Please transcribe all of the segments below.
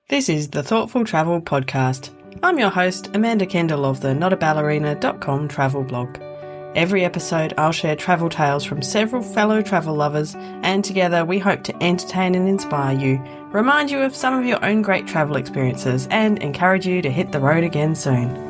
This is the Thoughtful Travel Podcast. I'm your host, Amanda Kendall of the notaballerina.com travel blog. Every episode, I'll share travel tales from several fellow travel lovers, and together we hope to entertain and inspire you, remind you of some of your own great travel experiences, and encourage you to hit the road again soon.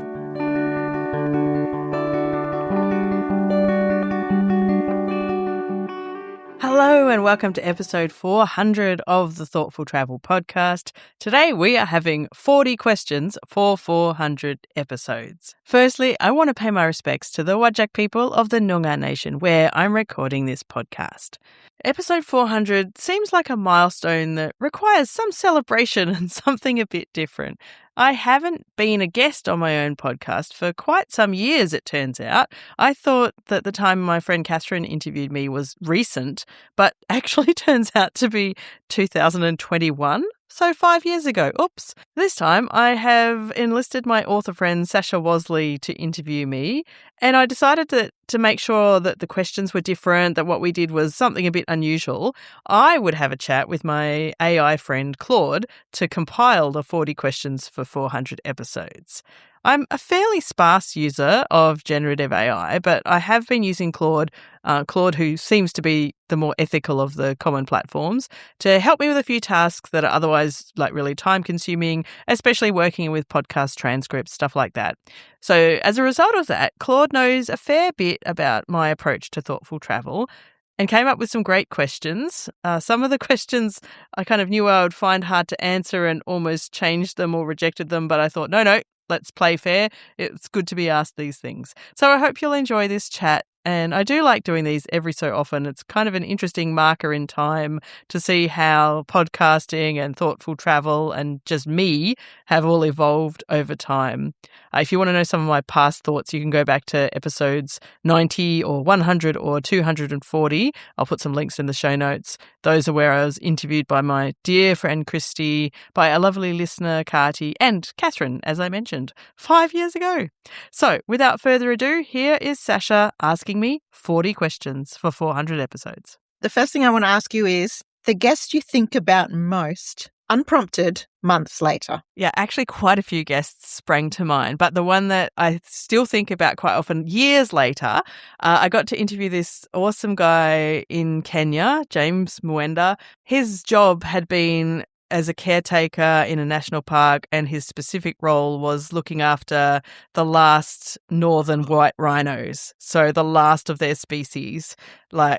Hello and welcome to episode 400 of the Thoughtful Travel Podcast. Today we are having 40 questions for 400 episodes. Firstly, I want to pay my respects to the Whadjuk people of the Noongar Nation where I'm recording this podcast. Episode 400 seems like a milestone that requires some celebration and something a bit different. I haven't been a guest on my own podcast for quite some years, it turns out. I thought that the time my friend Catherine interviewed me was recent, but actually turns out to be 2021. So 5 years ago. Oops. This time I have enlisted my author friend Sasha Wasley to interview me, and I decided that to make sure that the questions were different, that what we did was something a bit unusual, I would have a chat with my AI friend Claude to compile the 40 questions for 400 episodes. I'm a fairly sparse user of generative AI, but I have been using Claude, who seems to be the more ethical of the common platforms, to help me with a few tasks that are otherwise really time-consuming, especially working with podcast transcripts, stuff like that. So as a result of that, Claude knows a fair bit about my approach to thoughtful travel and came up with some great questions. Some of the questions I kind of knew I would find hard to answer and almost changed them or rejected them, but I thought, no, let's play fair. It's good to be asked these things. So I hope you'll enjoy this chat. And I do like doing these every so often. It's kind of an interesting marker in time to see how podcasting and thoughtful travel and just me have all evolved over time. If you want to know some of my past thoughts, you can go back to episodes 90 or 100 or 240. I'll put some links in the show notes. Those are where I was interviewed by my dear friend Christy, by a lovely listener, Kati, and Catherine, as I mentioned, 5 years ago. So without further ado, here is Sasha asking me 40 questions for 400 episodes. The first thing I want to ask you is the guest you think about most, unprompted, months later. Yeah, actually quite a few guests sprang to mind, but the one that I still think about quite often years later, I got to interview this awesome guy in Kenya, James Mwenda. His job had been as a caretaker in a national park, and his specific role was looking after the last northern white rhinos, so the last of their species.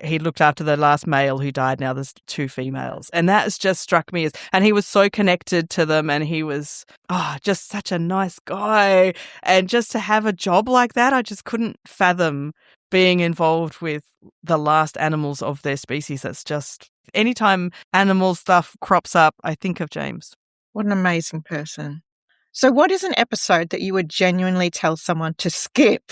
He looked after the last male who died, now there's 2 females. And that has just struck me and he was so connected to them, and he was just such a nice guy. And just to have a job like that, I just couldn't fathom being involved with the last animals of their species. That's just, anytime animal stuff crops up, I think of James. What an amazing person. So what is an episode that you would genuinely tell someone to skip?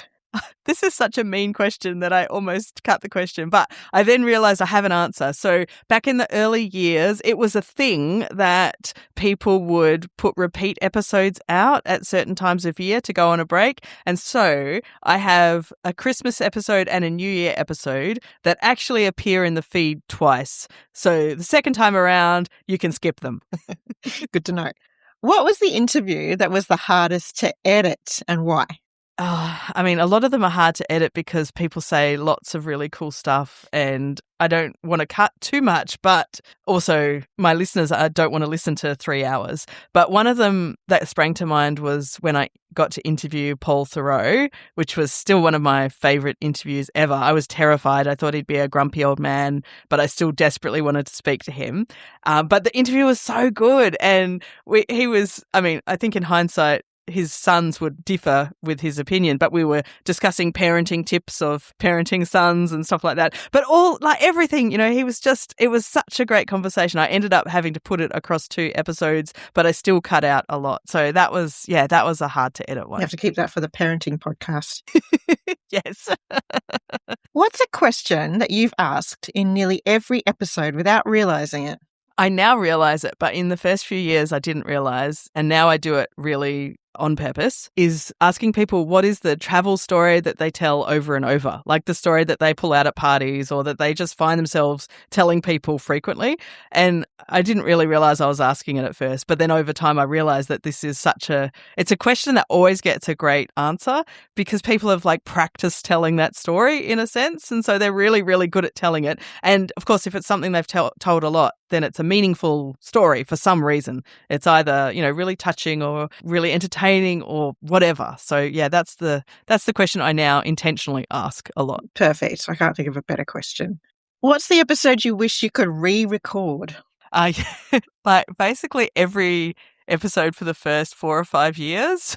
This is such a mean question that I almost cut the question, but I then realized I have an answer. So back in the early years, it was a thing that people would put repeat episodes out at certain times of year to go on a break. And so I have a Christmas episode and a New Year episode that actually appear in the feed twice. So the second time around, you can skip them. Good to know. What was the interview that was the hardest to edit and why? A lot of them are hard to edit because people say lots of really cool stuff and I don't want to cut too much, but also my listeners don't want to listen to 3 hours. But one of them that sprang to mind was when I got to interview Paul Theroux, which was still one of my favourite interviews ever. I was terrified. I thought he'd be a grumpy old man, but I still desperately wanted to speak to him. But the interview was so good. And I think in hindsight, his sons would differ with his opinion, but we were discussing parenting tips of parenting sons and stuff like that. But everything, it was such a great conversation. I ended up having to put it across 2 episodes, but I still cut out a lot. So that was a hard to edit one. You have to keep that for the parenting podcast. Yes. What's a question that you've asked in nearly every episode without realizing it? I now realize it, but in the first few years I didn't realize, and now I do it really on purpose is asking people what is the travel story that they tell over and over, like the story that they pull out at parties or that they just find themselves telling people frequently. And I didn't really realize I was asking it at first, but then over time I realized that this is it's a question that always gets a great answer because people have like practiced telling that story in a sense. And so they're really, really good at telling it. And of course, if it's something they've told a lot, then it's a meaningful story for some reason. It's either, really touching or really entertaining or whatever. So yeah, that's the question I now intentionally ask a lot. Perfect. I can't think of a better question. What's the episode you wish you could re-record? Like basically every episode for the first 4 or 5 years.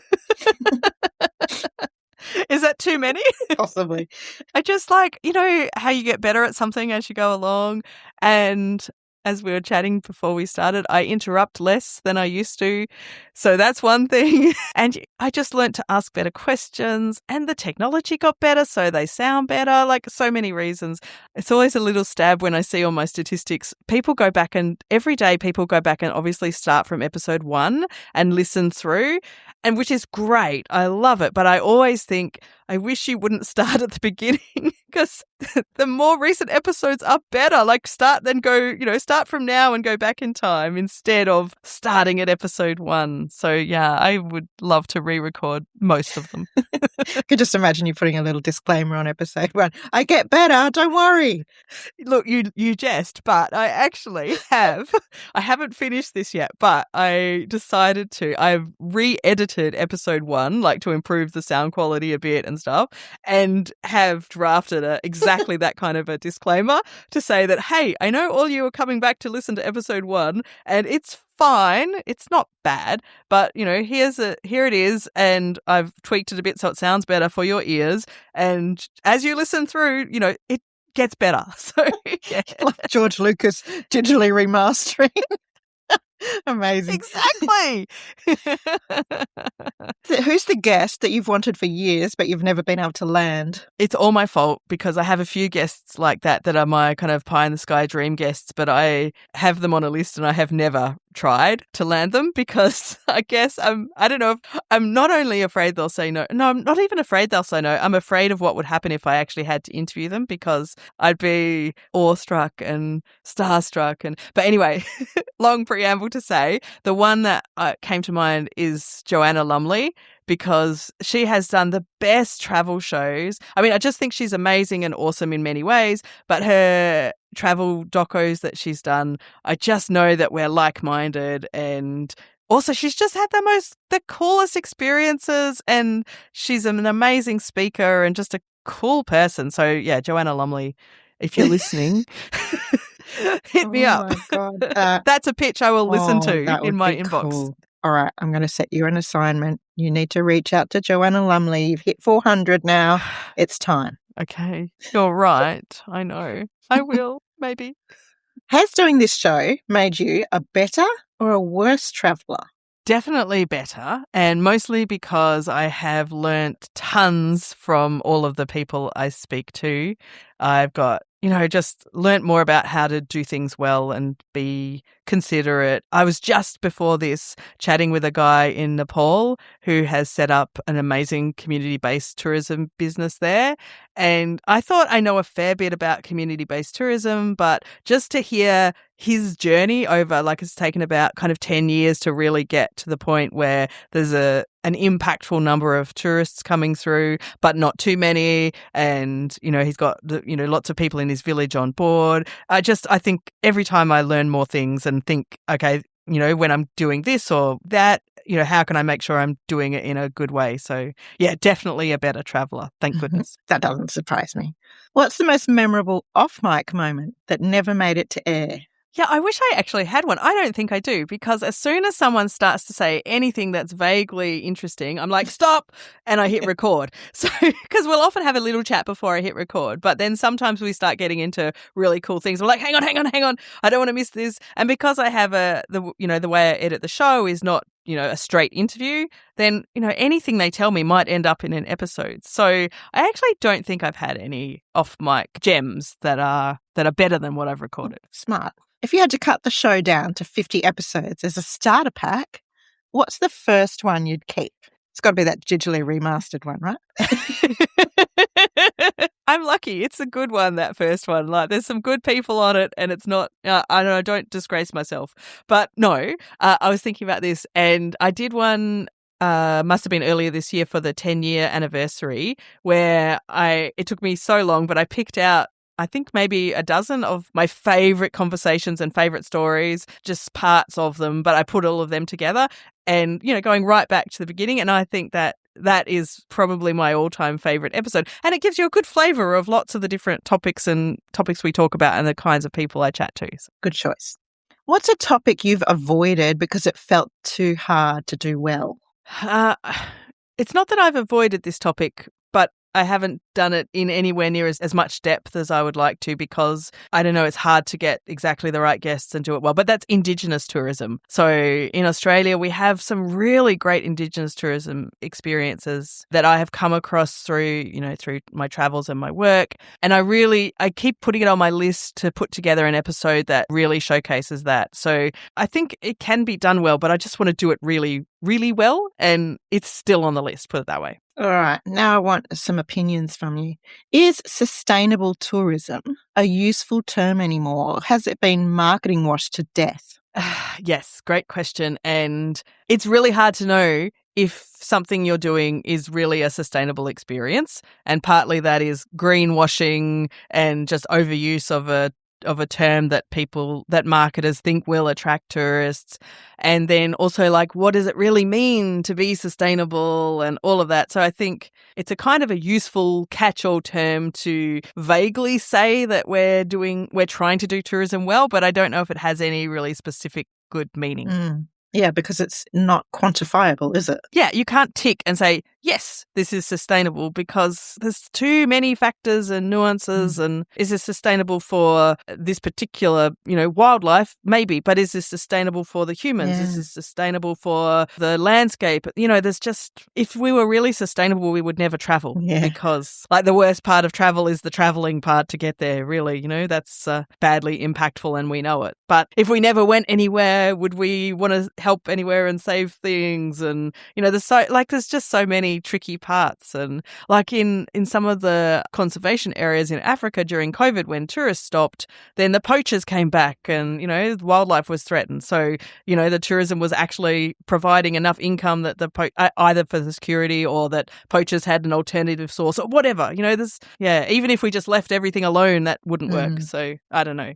Is that too many? Possibly. I just how you get better at something as you go along. And as we were chatting before we started, I interrupt less than I used to. So that's one thing. And I just learned to ask better questions and the technology got better, so they sound better, like so many reasons. It's always a little stab when I see all my statistics. Every day people go back and obviously start from episode 1 and listen through, and which is great. I love it. But I always think, I wish you wouldn't start at the beginning because the more recent episodes are better. Like start from now and go back in time instead of starting at episode 1. So yeah, I would love to re-record most of them. I could just imagine you putting a little disclaimer on episode 1. I get better, don't worry. Look, you jest, but I actually have. I haven't finished this yet, but I decided to. I've re-edited episode 1, like to improve the sound quality a bit and stuff, and have drafted exactly that kind of a disclaimer to say that, hey, I know all you are coming back to listen to episode 1 and it's fine. It's not bad, but here it is, and I've tweaked it a bit so it sounds better for your ears. And as you listen through, it gets better. So yeah. Like George Lucas digitally remastering. Amazing. Exactly. Who's the guest that you've wanted for years but you've never been able to land? It's all my fault because I have a few guests like that are my kind of pie in the sky dream guests, but I have them on a list and I have never tried to land them because I guess I don't know if I'm not only afraid they'll say no. No, I'm not even afraid they'll say no. I'm afraid of what would happen if I actually had to interview them because I'd be awestruck and starstruck. But anyway, long preamble to say, the one that came to mind is Joanna Lumley, because she has done the best travel shows. I mean, I just think she's amazing and awesome in many ways, but her travel docos that she's done, I just know that we're like-minded, and also she's just had the coolest experiences, and she's an amazing speaker and just a cool person. So yeah, Joanna Lumley, if you're listening, hit me up. My God. That's a pitch I will listen to in my inbox. Cool. All right, I'm going to set you an assignment. You need to reach out to Joanna Lumley. You've hit 400 now. It's time. Okay, you're right. I know. I will, maybe. Has doing this show made you a better or a worse traveller? Definitely better, and mostly because I have learnt tons from all of the people I speak to. I've got, just learnt more about how to do things well and be considerate. I was just before this chatting with a guy in Nepal who has set up an amazing community-based tourism business there. And I thought I know a fair bit about community-based tourism, but just to hear his journey over, it's taken about kind of 10 years to really get to the point where there's an impactful number of tourists coming through, but not too many. And, he's got, lots of people in his village on board. I think every time I learn more things and think, okay, when I'm doing this or that, how can I make sure I'm doing it in a good way? So yeah, definitely a better traveller. Thank goodness. That doesn't surprise me. What's the most memorable off-mic moment that never made it to air? Yeah, I wish I actually had one. I don't think I do, because as soon as someone starts to say anything that's vaguely interesting, I'm like, stop, and I hit record. So, because we'll often have a little chat before I hit record, but then sometimes we start getting into really cool things. We're like, hang on. I don't want to miss this. And because I have the way I edit the show is not, a straight interview, then, anything they tell me might end up in an episode. So I actually don't think I've had any off-mic gems that are better than what I've recorded. Smart. If you had to cut the show down to 50 episodes as a starter pack, What's the first one you'd keep? It's got to be that digitally remastered one, right? I'm lucky. It's a good one, that first one. Like, there's some good people on it, and it's not, I don't know, don't disgrace myself. But no, I was thinking about this, and I did one, must have been earlier this year for the 10-year anniversary, where it took me so long, but I picked out, I think maybe a dozen of my favorite conversations and favorite stories, just parts of them, but I put all of them together and, going right back to the beginning. And I think that is probably my all-time favorite episode. And it gives you a good flavor of lots of the different topics we talk about and the kinds of people I chat to. Good choice. What's a topic you've avoided because it felt too hard to do well? It's not that I've avoided this topic, but I haven't done it in anywhere near as much depth as I would like to, because I don't know, it's hard to get exactly the right guests and do it well. But that's Indigenous tourism. So in Australia, we have some really great Indigenous tourism experiences that I have come across through my travels and my work. And I keep putting it on my list to put together an episode that really showcases that. So I think it can be done well, but I just want to do it really, really well. And it's still on the list, put it that way. All right. Now I want some opinions from you. Is sustainable tourism a useful term anymore? Or has it been marketing washed to death? Yes, great question. And it's really hard to know if something you're doing is really a sustainable experience. And partly that is greenwashing and just overuse of a term that marketers think will attract tourists. And then also, like, what does it really mean to be sustainable and all of that? So I think it's a kind of a useful catch-all term to vaguely say that we're trying to do tourism well, but I don't know if it has any really specific good meaning. Yeah, because it's not quantifiable, is it? Yeah, you can't tick and say, yes, this is sustainable, because there's too many factors and nuances. And is this sustainable for this particular, wildlife? Maybe, but is this sustainable for the humans? Yeah. Is this sustainable for the landscape? There's just, if we were really sustainable, we would never travel. Yeah. Because like the worst part of travel is the traveling part to get there, really, that's badly impactful and we know it. But if we never went anywhere, would we want to help anywhere and save things? And, there's just so many tricky parts. And like in some of the conservation areas in Africa during COVID, when tourists stopped, then the poachers came back and, wildlife was threatened. So, the tourism was actually providing enough income that either for the security or that poachers had an alternative source or whatever. Even if we just left everything alone, that wouldn't work. So I don't know.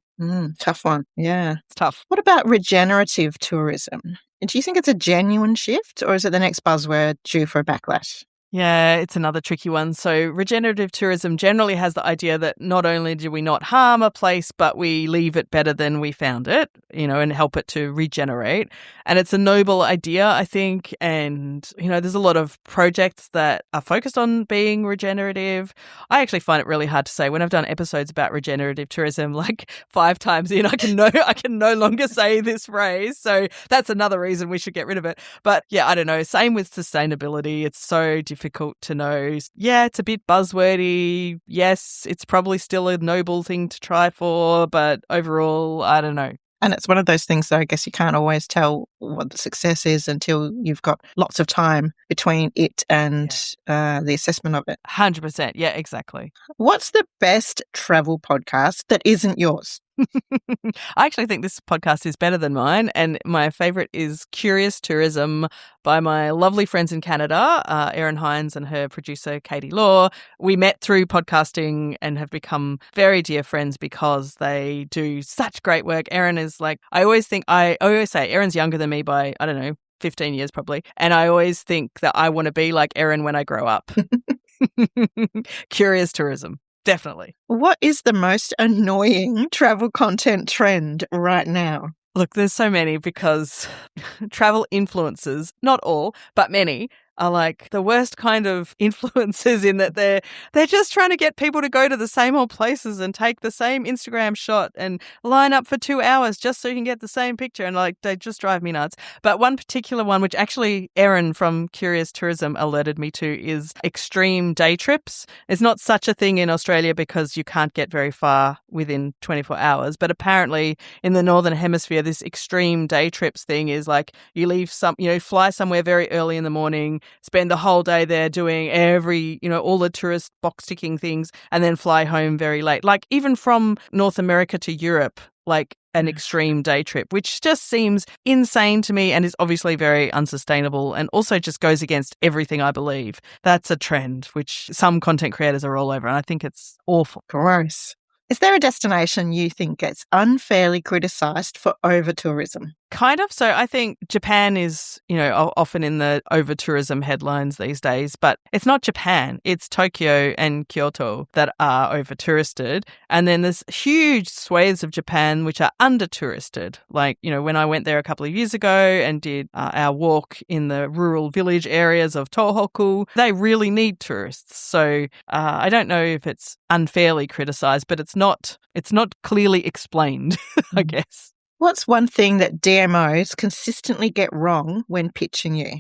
Tough one. Yeah. It's tough. What about regenerative tourism? Do you think it's a genuine shift, or is it the next buzzword due for a backlash? Yeah, it's another tricky one. So regenerative tourism generally has the idea that not only do we not harm a place, but we leave it better than we found it, and help it to regenerate. And it's a noble idea, I think. And, there's a lot of projects that are focused on being regenerative. I actually find it really hard to say. When I've done episodes about regenerative tourism, like 5 times in, I can no longer say this phrase. So that's another reason we should get rid of it. But yeah, I don't know. Same with sustainability. It's so difficult to know. Yeah, it's a bit buzzwordy. Yes, it's probably still a noble thing to try for, but overall, I don't know. And it's one of those things that I guess you can't always tell what the success is until you've got lots of time between it and the assessment of it. 100%. Yeah, exactly. What's the best travel podcast that isn't yours? I actually think this podcast is better than mine, and my favourite is Curious Tourism by my lovely friends in Canada, Erin Hines and her producer Katie Law. We met through podcasting and have become very dear friends because they do such great work. Erin is like, I always say Erin's younger than me by, I don't know, 15 years probably, and I always think that I want to be like Erin when I grow up. Curious Tourism. Definitely. What is the most annoying travel content trend right now? Look, there's so many, because travel influencers, not all, but many, are like the worst kind of influencers in that they're just trying to get people to go to the same old places and take the same Instagram shot and line up for 2 hours just so you can get the same picture. And like, they just drive me nuts. But one particular one, which actually Erin from Curious Tourism alerted me to, is extreme day trips. It's not such a thing in Australia because you can't get very far within 24 hours. But apparently in the Northern Hemisphere, this extreme day trips thing is like you leave fly somewhere very early in the morning, spend the whole day there doing all the tourist box ticking things, and then fly home very late. Like even from North America to Europe, like an extreme day trip, which just seems insane to me and is obviously very unsustainable and also just goes against everything I believe. That's a trend which some content creators are all over, and I think it's awful. Gross. Is there a destination you think gets unfairly criticised for over-tourism? Kind of. So I think Japan is, often in the over-tourism headlines these days, but it's not Japan. It's Tokyo and Kyoto that are over-touristed. And then there's huge swathes of Japan which are under-touristed. Like, when I went there a couple of years ago and did our walk in the rural village areas of Tohoku, they really need tourists. So I don't know if it's unfairly criticised, but it's not clearly explained, I guess. What's one thing that DMOs consistently get wrong when pitching you?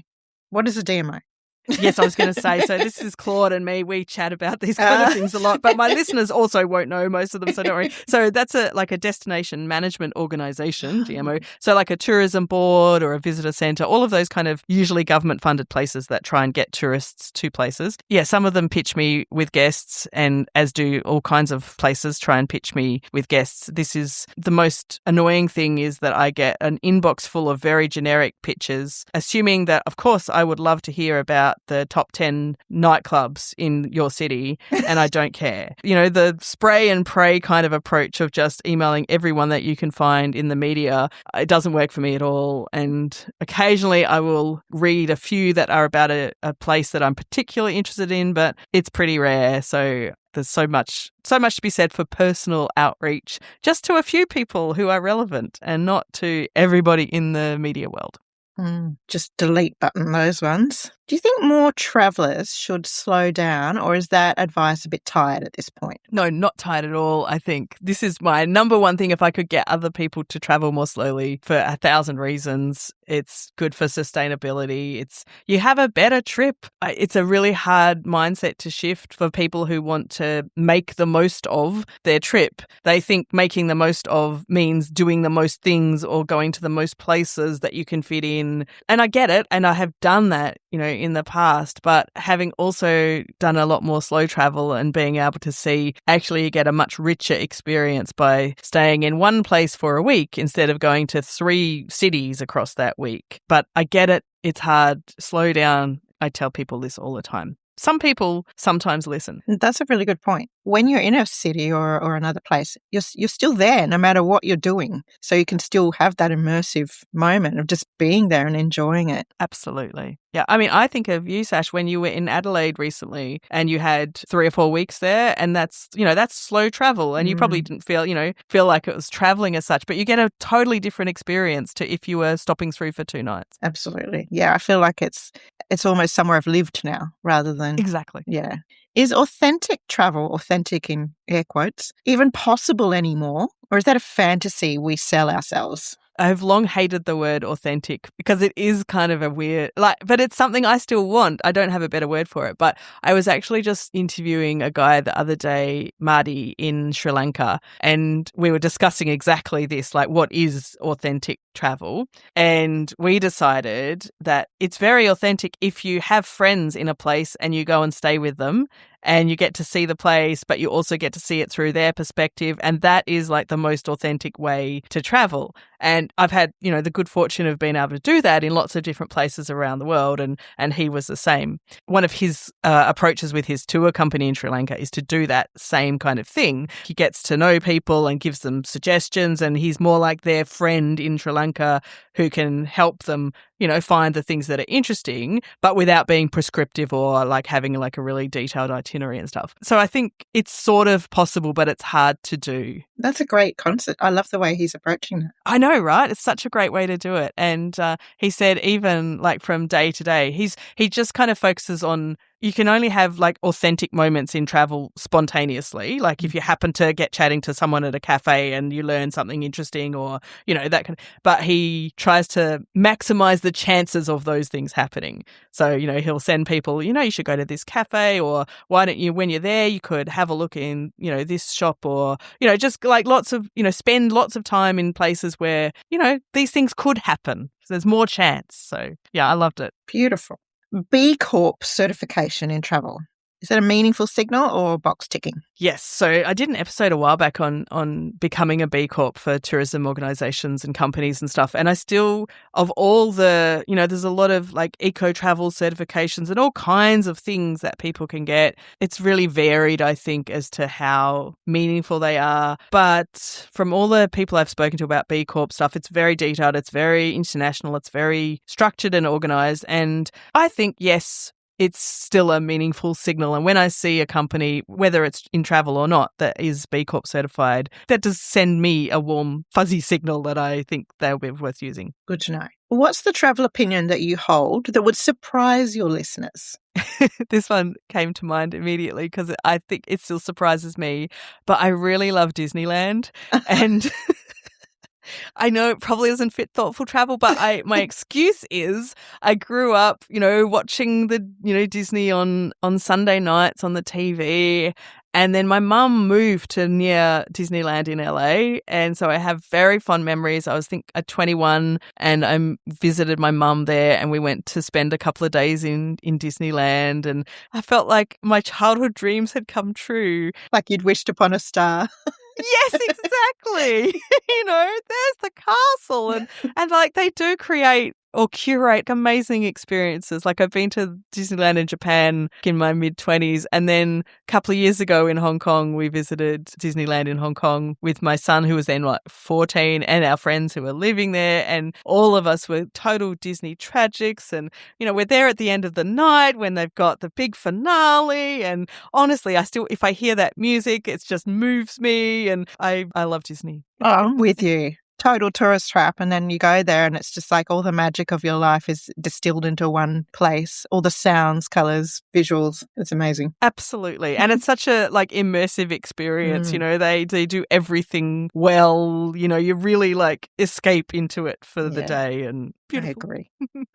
What is a DMO? Yes, I was going to say, so this is Claude and me. We chat about these kind of things a lot, but my listeners also won't know most of them, so don't worry. So that's a destination management organisation, DMO. So like a tourism board or a visitor centre, all of those kind of usually government-funded places that try and get tourists to places. Yeah, some of them pitch me with guests, and as do all kinds of places try and pitch me with guests. This is the most annoying thing, is that I get an inbox full of very generic pitches, assuming that, of course, I would love to hear about the top 10 nightclubs in your city, and I don't care. The spray and pray kind of approach of just emailing everyone that you can find in the media, it doesn't work for me at all. And occasionally I will read a few that are about a place that I'm particularly interested in, but it's pretty rare. So there's so much to be said for personal outreach just to a few people who are relevant and not to everybody in the media world. Just delete button those ones. Do you think more travellers should slow down, or is that advice a bit tired at this point? No, not tired at all. I think this is my number one thing. If I could get other people to travel more slowly for 1,000 reasons, it's good for sustainability. You have a better trip. It's a really hard mindset to shift for people who want to make the most of their trip. They think making the most of means doing the most things or going to the most places that you can fit in. And I get it, and I have done that, in the past, but having also done a lot more slow travel and being able to see, actually you get a much richer experience by staying in one place for a week instead of going to 3 cities across that week. But I get it. It's hard. Slow down. I tell people this all the time. Some people sometimes listen. That's a really good point. When you're in a city or another place, you're still there no matter what you're doing. So you can still have that immersive moment of just being there and enjoying it. Absolutely. Yeah. I mean, I think of you, Sash, when you were in Adelaide recently and you had 3 or 4 weeks there, and that's slow travel, and you probably didn't feel like it was traveling as such, but you get a totally different experience to if you were stopping through for 2 nights. Absolutely. Yeah. I feel like it's almost somewhere I've lived now rather than. Exactly. Yeah. Is authentic travel, authentic in air quotes, even possible anymore? Or is that a fantasy we sell ourselves? I've long hated the word authentic because it is kind of a weird, but it's something I still want. I don't have a better word for it. But I was actually just interviewing a guy the other day, Marty, in Sri Lanka, and we were discussing exactly this, like what is authentic travel? And we decided that it's very authentic if you have friends in a place and you go and stay with them, and you get to see the place, but you also get to see it through their perspective. And that is like the most authentic way to travel. And I've had, the good fortune of being able to do that in lots of different places around the world. And he was the same. One of his approaches with his tour company in Sri Lanka is to do that same kind of thing. He gets to know people and gives them suggestions. And he's more like their friend in Sri Lanka who can help them, find the things that are interesting, but without being prescriptive or like having like a really detailed itinerary and stuff. So I think it's sort of possible, but it's hard to do. That's a great concept. I love the way he's approaching that. I know, right? It's such a great way to do it. And he said even like from day to day, he just kind of focuses on you can only have like authentic moments in travel spontaneously. Like if you happen to get chatting to someone at a cafe and you learn something interesting or, that kind of, but he tries to maximize the chances of those things happening. So, he'll send people, you should go to this cafe, or why don't you, when you're there, you could have a look in, this shop, or, just like lots of, spend lots of time in places where, these things could happen. So there's more chance. So yeah, I loved it. Beautiful. B Corp certification in travel. Is that a meaningful signal or box ticking? Yes. So I did an episode a while back on becoming a B Corp for tourism organizations and companies and stuff. And I still, of all the, there's a lot of like eco travel certifications and all kinds of things that people can get. It's really varied, I think, as to how meaningful they are. But from all the people I've spoken to about B Corp stuff, it's very detailed. It's very international. It's very structured and organized. And I think, yes, it's still a meaningful signal. And when I see a company, whether it's in travel or not, that is B Corp certified, that does send me a warm, fuzzy signal that I think they'll be worth using. Good to know. What's the travel opinion that you hold that would surprise your listeners? This one came to mind immediately because I think it still surprises me, but I really love Disneyland. And I know it probably doesn't fit thoughtful travel, but my excuse is I grew up, watching the, Disney on Sunday nights on the TV. And then my mum moved to near Disneyland in LA. And so I have very fond memories. I was at 21 and I visited my mum there and we went to spend a couple of days in Disneyland. And I felt like my childhood dreams had come true. Like you'd wished upon a star. Yes, exactly. There's the castle and like they do create or curate amazing experiences. Like I've been to Disneyland in Japan in my mid-20s, and then a couple of years ago in Hong Kong, we visited Disneyland in Hong Kong with my son who was then 14 and our friends who were living there, and all of us were total Disney tragics. And, we're there at the end of the night when they've got the big finale, and honestly, if I hear that music, it just moves me, and I love Disney. Oh, I'm with you. Total tourist trap, and then you go there and it's just like all the magic of your life is distilled into one place. All the sounds, colours, visuals. It's amazing. Absolutely. And it's such a immersive experience. They do everything well. You really escape into it for the day, and beautiful. I agree.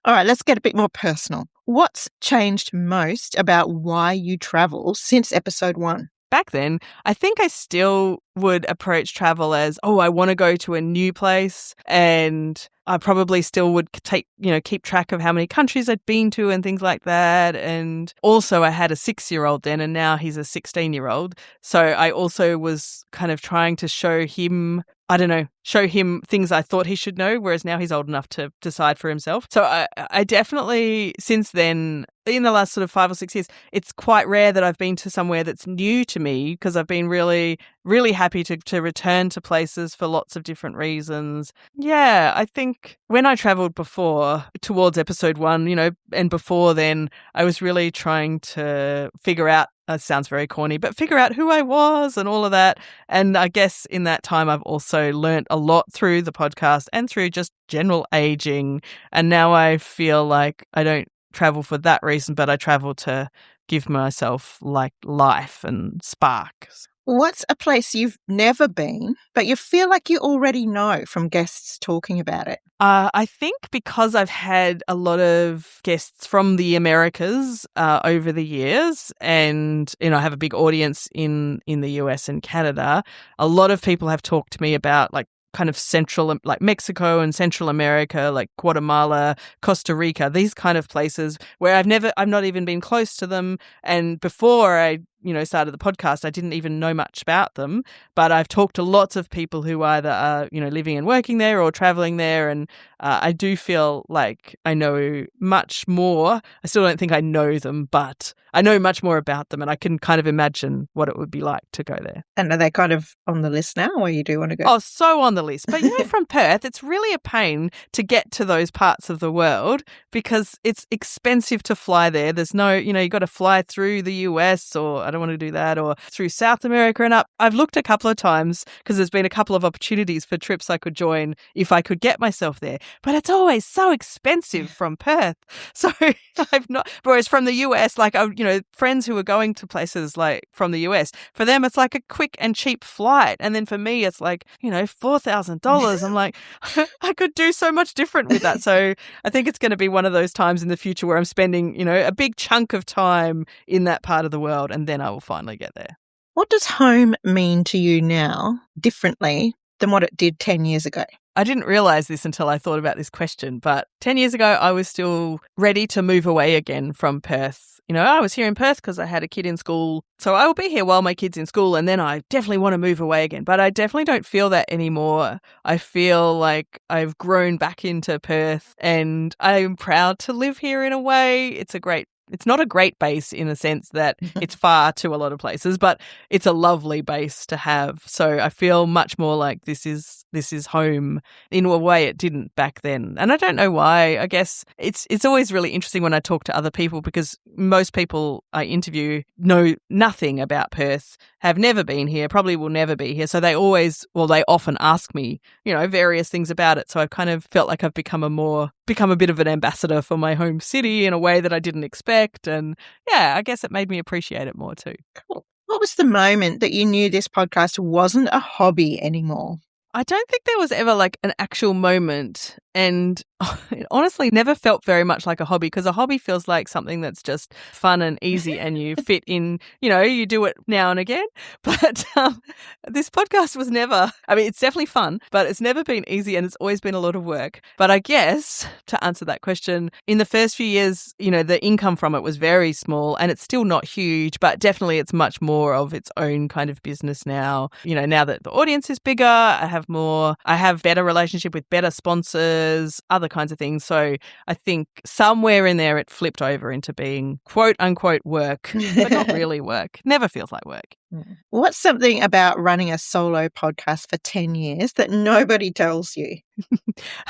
All right, let's get a bit more personal. What's changed most about why you travel since episode 1? Back then, I think I still would approach travel as, I want to go to a new place, and I probably still would keep track of how many countries I'd been to and things like that. And also I had a 6-year-old then, and now he's a 16-year-old. So I also was kind of trying to show him things I thought he should know, whereas now he's old enough to decide for himself. So I definitely, since then, in the last sort of 5 or 6 years, it's quite rare that I've been to somewhere that's new to me, because I've been really, really happy to return to places for lots of different reasons. Yeah, I think when I travelled before, towards episode 1, and before then, I was really trying to figure out, it sounds very corny, but figure out who I was and all of that. And I guess in that time, I've also learnt a lot through the podcast and through just general aging. And now I feel like I don't travel for that reason, but I travel to give myself life and sparks. What's a place you've never been, but you feel like you already know from guests talking about it? I think because I've had a lot of guests from the Americas over the years, and I have a big audience in the US and Canada, a lot of people have talked to me about kind of central, like Mexico and Central America, like Guatemala, Costa Rica, these kind of places where I've not even been close to them. And before I started the podcast, I didn't even know much about them. But I've talked to lots of people who either are, living and working there or traveling there. And I do feel like I know much more. I still don't think I know them, but I know much more about them, and I can kind of imagine what it would be like to go there. And are they kind of on the list now, or you do want to go? Oh, so on the list. But, from Perth, it's really a pain to get to those parts of the world because it's expensive to fly there. There's no, you got to fly through the US, or I don't want to do that, or through South America and up. I've looked a couple of times because there's been a couple of opportunities for trips I could join if I could get myself there. But it's always so expensive from Perth. So I've not, whereas from the US, like, friends who are going to places like from the US, for them, it's like a quick and cheap flight. And then for me, it's like, $4,000. I'm like, I could do so much different with that. So I think it's going to be one of those times in the future where I'm spending, a big chunk of time in that part of the world, and then I will finally get there. What does home mean to you now differently than what it did 10 years ago? I didn't realize this until I thought about this question, but 10 years ago, I was still ready to move away again from Perth. I was here in Perth because I had a kid in school, so I will be here while my kid's in school, and then I definitely want to move away again. But I definitely don't feel that anymore. I feel like I've grown back into Perth, and I'm proud to live here in a way. It's not a great base in the sense that it's far to a lot of places, but it's a lovely base to have. So I feel much more like this is home in a way it didn't back then. And I don't know why. I guess it's always really interesting when I talk to other people, because most people I interview know nothing about Perth, have never been here, probably will never be here. So they often ask me, various things about it. So I've kind of felt like I've become a bit of an ambassador for my home city in a way that I didn't expect. And yeah, I guess it made me appreciate it more too. Cool. What was the moment that you knew this podcast wasn't a hobby anymore? I don't think there was ever like an actual moment, and it honestly never felt very much like a hobby, because a hobby feels like something that's just fun and easy and you fit in, you do it now and again. But this podcast was never, it's definitely fun, but it's never been easy, and it's always been a lot of work. But I guess to answer that question, in the first few years, the income from it was very small, and it's still not huge, but definitely it's much more of its own kind of business now. Now that the audience is bigger, I have better relationship with better sponsors, other kinds of things. So I think somewhere in there it flipped over into being quote unquote work, but not really work. Never feels like work. What's something about running a solo podcast for 10 years that nobody tells you?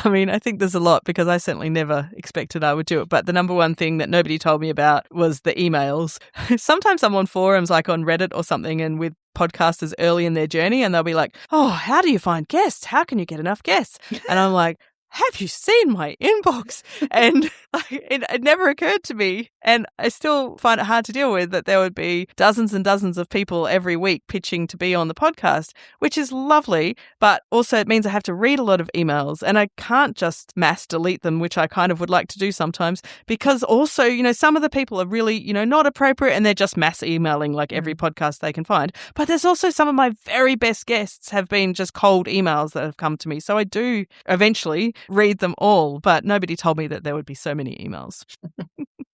I think there's a lot, because I certainly never expected I would do it. But the number one thing that nobody told me about was the emails. Sometimes I'm on forums like on Reddit or something, and with podcasters early in their journey, and they'll be like, oh, how do you find guests? How can you get enough guests? And I'm like, have you seen my inbox? And it never occurred to me. And I still find it hard to deal with that there would be dozens and dozens of people every week pitching to be on the podcast, which is lovely. But also it means I have to read a lot of emails, and I can't just mass delete them, which I kind of would like to do sometimes, because also, some of the people are really, not appropriate, and they're just mass emailing like every podcast they can find. But there's also some of my very best guests have been just cold emails that have come to me. So I do eventually read them all, but nobody told me that there would be so many emails.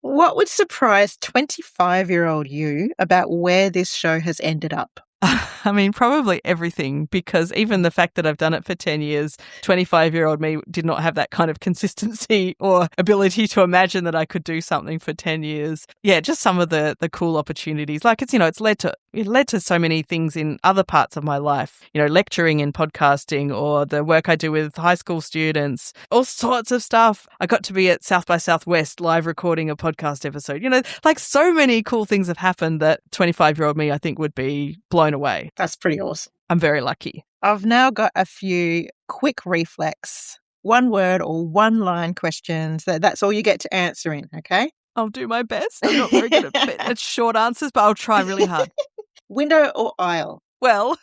What would surprise 25-year-old you about where this show has ended up? Probably everything, because even the fact that I've done it for 10 years, 25-year-old me did not have that kind of consistency or ability to imagine that I could do something for 10 years. Yeah, just some of the cool opportunities. Like it's led to so many things in other parts of my life, lecturing in podcasting, or the work I do with high school students, all sorts of stuff. I got to be at South by Southwest live recording a podcast episode. Like so many cool things have happened that 25-year-old me, I think, would be blown away. That's pretty awesome. I'm very lucky. I've now got a few quick reflex, one word or one line questions. That's all you get to answer in, okay? I'll do my best. I'm not very good at short answers, but I'll try really hard. Window or aisle? Well,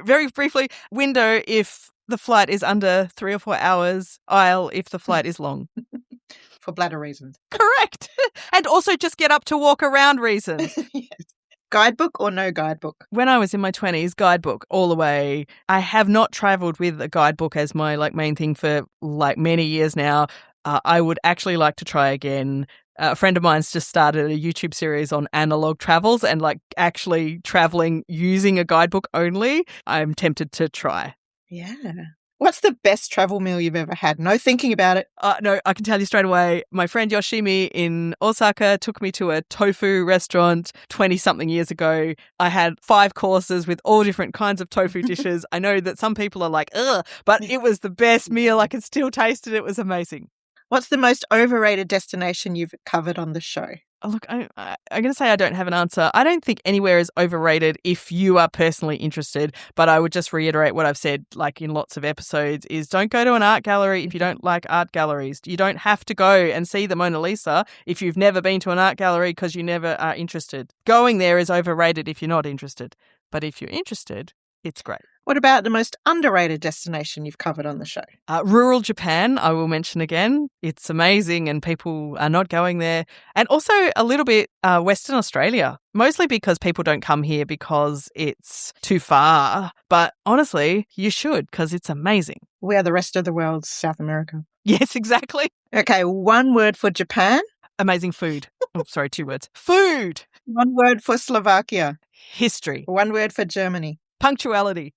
very briefly, window if the flight is under 3 or 4 hours, aisle if the flight is long. For bladder reasons. Correct. And also just get up to walk around reasons. Yes. Guidebook or no guidebook? When I was in my 20s, guidebook all the way. I have not travelled with a guidebook as my main thing for many years now. I would actually like to try again. A friend of mine's just started a YouTube series on analog travels and like actually traveling using a guidebook only. I'm tempted to try. Yeah. What's the best travel meal you've ever had? No thinking about it. No, I can tell you straight away. My friend Yoshimi in Osaka took me to a tofu restaurant 20-something years ago. I had 5 courses with all different kinds of tofu dishes. I know that some people are like, ugh, but it was the best meal. I can still taste it. It was amazing. What's the most overrated destination you've covered on the show? Oh, look, I'm going to say I don't have an answer. I don't think anywhere is overrated if you are personally interested, but I would just reiterate what I've said like in lots of episodes is don't go to an art gallery if you don't like art galleries. You don't have to go and see the Mona Lisa if you've never been to an art gallery because you never are interested. Going there is overrated if you're not interested, but if you're interested, it's great. What about the most underrated destination you've covered on the show? Rural Japan, I will mention again. It's amazing and people are not going there. And also a little bit Western Australia, mostly because people don't come here because it's too far. But honestly, you should because it's amazing. We are the rest of the world's South America. Yes, exactly. Okay, one word for Japan. Amazing food. Oh, sorry, 2 words. Food. One word for Slovakia. History. One word for Germany. Punctuality.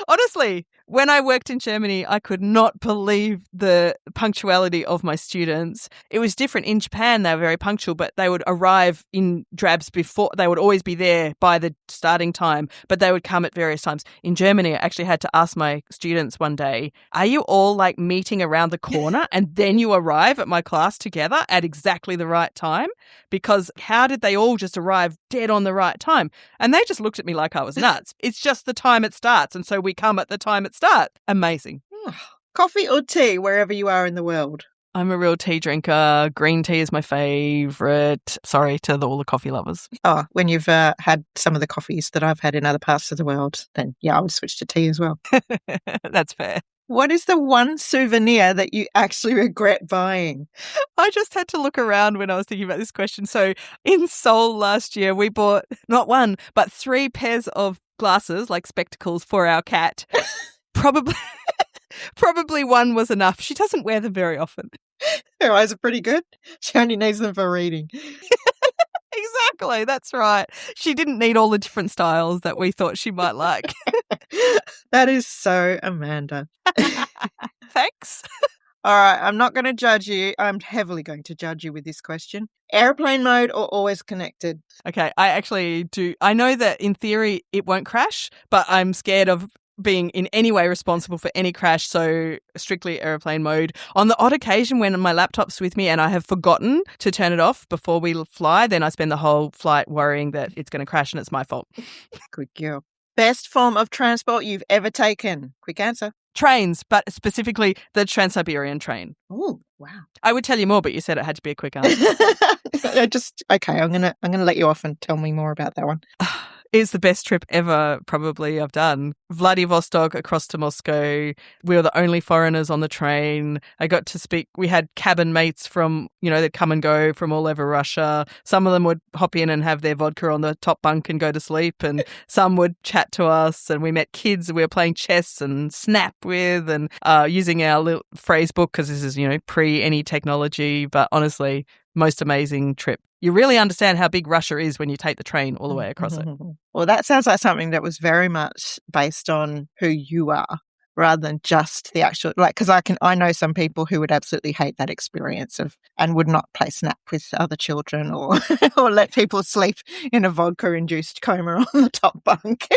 Honestly, when I worked in Germany, I could not believe the punctuality of my students. It was different. In Japan, they were very punctual, but they would arrive in drabs before. They would always be there by the starting time, but they would come at various times. In Germany, I actually had to ask my students one day, are you all like meeting around the corner and then you arrive at my class together at exactly the right time? Because how did they all just arrive dead on the right time? And they just looked at me like I was nuts. It's just the time it starts. And so we come at the time it starts. Amazing. Coffee or tea, wherever you are in the world? I'm a real tea drinker. Green tea is my favourite. Sorry to all the coffee lovers. Oh, when you've had some of the coffees that I've had in other parts of the world, then yeah, I would switch to tea as well. That's fair. What is the one souvenir that you actually regret buying? I just had to look around when I was thinking about this question. So in Seoul last year, we bought not 1, but 3 pairs of glasses, like spectacles, for our cat. Probably 1 was enough. She doesn't wear them very often. Her eyes are pretty good. She only needs them for reading. Exactly, that's right. She didn't need all the different styles that we thought she might like. That is so Amanda. Thanks. All right, I'm not going to judge you. I'm heavily going to judge you with this question. Airplane mode or always connected? Okay, I actually do. I know that in theory it won't crash, but I'm scared of being in any way responsible for any crash, so strictly airplane mode. On the odd occasion when my laptop's with me and I have forgotten to turn it off before we fly, then I spend the whole flight worrying that it's going to crash and it's my fault. Good girl. Best form of transport you've ever taken? Quick answer. Trains, but specifically the Trans-Siberian train. Oh, wow. I would tell you more, but you said it had to be a quick answer. Okay, I'm gonna let you off and tell me more about that one. It's the best trip ever, probably, I've done. Vladivostok across to Moscow. We were the only foreigners on the train. I got to speak. We had cabin mates from, they'd come and go from all over Russia. Some of them would hop in and have their vodka on the top bunk and go to sleep. And some would chat to us. And we met kids we were playing chess and Snap with and using our little phrase book because this is, pre any technology. But honestly, most amazing trip. You really understand how big Russia is when you take the train all the way across it. Well, that sounds like something that was very much based on who you are rather than just the actual, because I know some people who would absolutely hate that experience and would not play Snap with other children or let people sleep in a vodka-induced coma on the top bunk.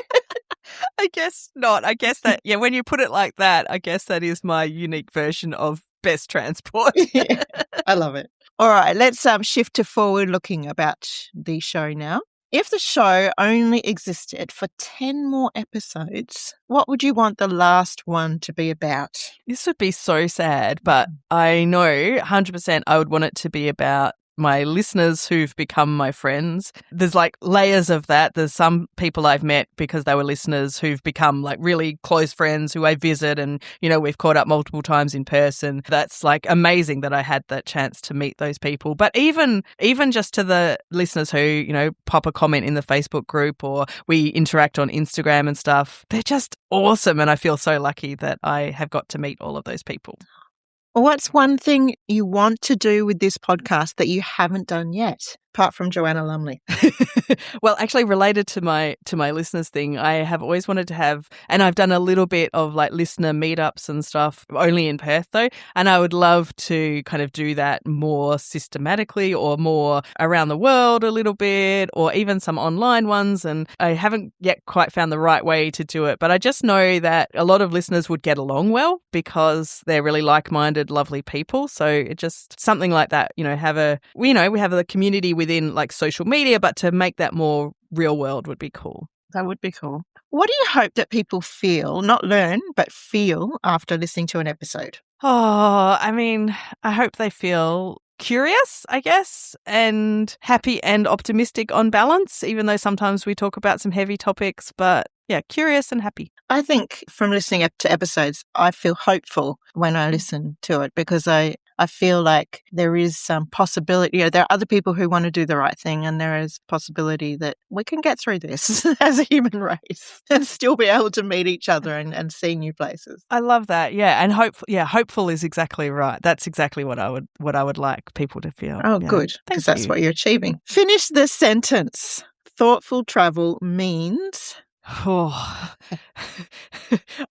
I guess not. I guess that, when you put it like that, I guess that is my unique version of best transport. Yeah, I love it. All right, let's shift to forward-looking about the show now. If the show only existed for 10 more episodes, what would you want the last one to be about? This would be so sad, but I know 100% I would want it to be about my listeners who've become my friends. There's layers of that. There's some people I've met because they were listeners who've become really close friends who I visit and, we've caught up multiple times in person. That's amazing that I had that chance to meet those people. But even just to the listeners who, pop a comment in the Facebook group or we interact on Instagram and stuff, they're just awesome. And I feel so lucky that I have got to meet all of those people. What's one thing you want to do with this podcast that you haven't done yet, apart from Joanna Lumley? Well, actually related to my listeners thing, I have always wanted to have, and I've done a little bit of like listener meetups and stuff, only in Perth though, and I would love to kind of do that more systematically or more around the world a little bit, or even some online ones, and I haven't yet quite found the right way to do it, but I just know that a lot of listeners would get along well because they're really like-minded, lovely people. So it just something like that, we have a community within like social media, but to make that more real world would be cool. That would be cool. What do you hope that people feel, not learn, but feel after listening to an episode? Oh, I mean, I hope they feel curious, I guess, and happy and optimistic on balance, even though sometimes we talk about some heavy topics, but yeah, curious and happy. I think from listening to episodes, I feel hopeful when I listen to it because I feel like there is some possibility, there are other people who want to do the right thing, and there is possibility that we can get through this as a human race and still be able to meet each other and see new places. I love that. Yeah. And hopeful is exactly right. That's exactly what I would like people to feel. Oh, good. Because that's what you're achieving. Finish the sentence. Thoughtful travel means... Oh.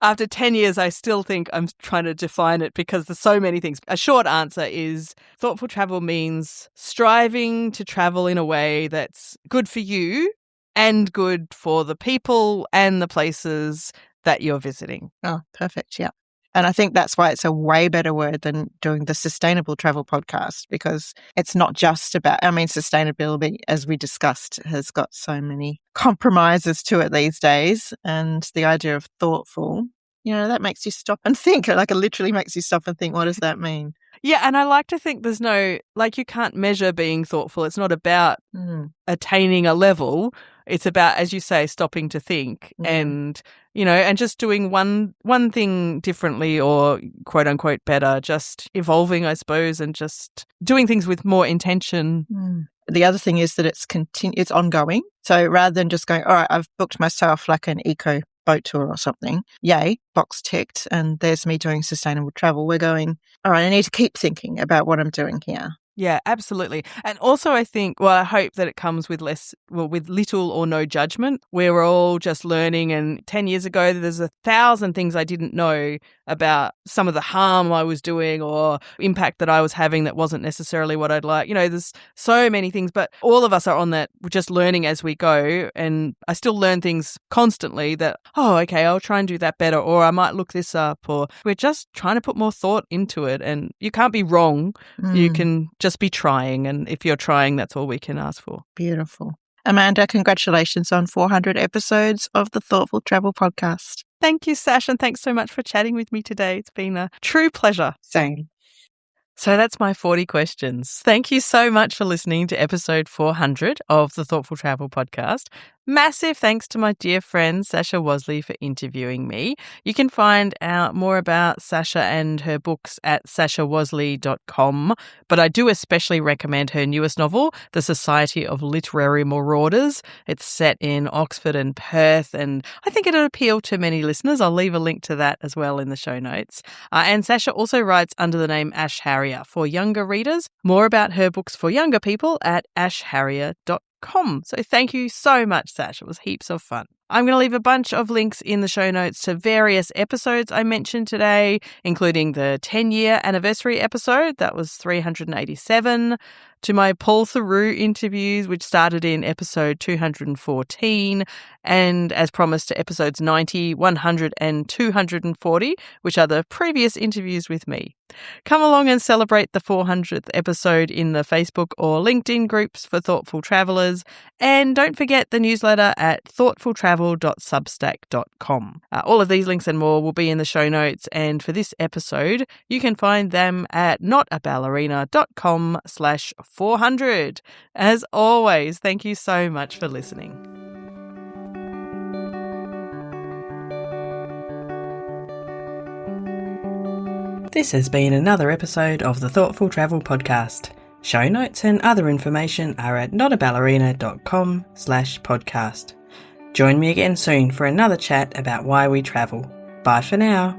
After 10 years, I still think I'm trying to define it because there's so many things. A short answer is thoughtful travel means striving to travel in a way that's good for you and good for the people and the places that you're visiting. Oh, perfect. Yeah. And I think that's why it's a way better word than doing the sustainable travel podcast, because it's not just about, sustainability, as we discussed, has got so many compromises to it these days. And the idea of thoughtful, that makes you stop and think, like it literally makes you stop and think, what does that mean? Yeah, and I like to think there's no, you can't measure being thoughtful. It's not about attaining a level. It's about, as you say, stopping to think and, and just doing one thing differently or quote unquote better, just evolving, I suppose, and just doing things with more intention. The other thing is that it's ongoing. So rather than just going, all right, I've booked myself like an eco boat tour or something, yay, box ticked, and there's me doing sustainable travel. We're going, all right, I need to keep thinking about what I'm doing here. Yeah, absolutely. And also I think, I hope that it comes with with little or no judgment, where we're all just learning. And 10 years ago, there's 1,000 things I didn't know about some of the harm I was doing or impact that I was having that wasn't necessarily what I'd like. There's so many things, but all of us are on that, we're just learning as we go. And I still learn things constantly that, okay, I'll try and do that better, or I might look this up, or we're just trying to put more thought into it. And you can't be wrong. You can just be trying, and if you're trying, that's all we can ask for. Beautiful. Amanda, congratulations on 400 episodes of the Thoughtful Travel Podcast. Thank you, Sash, and thanks so much for chatting with me today. It's been a true pleasure. Same. So that's my 40 questions. Thank you so much for listening to episode 400 of the Thoughtful Travel Podcast. Massive thanks to my dear friend Sasha Wasley for interviewing me. You can find out more about Sasha and her books at sashawasley.com, but I do especially recommend her newest novel, The Society of Literary Marauders. It's set in Oxford and Perth, and I think it'll appeal to many listeners. I'll leave a link to that as well in the show notes. And Sasha also writes under the name Ash Harrier for younger readers. More about her books for younger people at ashharrier.com. So thank you so much, Sash. It was heaps of fun. I'm going to leave a bunch of links in the show notes to various episodes I mentioned today, including the 10-year anniversary episode, that was 387, to my Paul Theroux interviews, which started in episode 214, and as promised to episodes 90, 100 and 240, which are the previous interviews with me. Come along and celebrate the 400th episode in the Facebook or LinkedIn groups for Thoughtful Travellers, and don't forget the newsletter at thoughtfultravel.substack.com. All of these links and more will be in the show notes, and for this episode, you can find them at notaballerina.com/400. As always, thank you so much for listening. This has been another episode of the Thoughtful Travel Podcast. Show notes and other information are at notaballerina.com/podcast. Join me again soon for another chat about why we travel. Bye for now.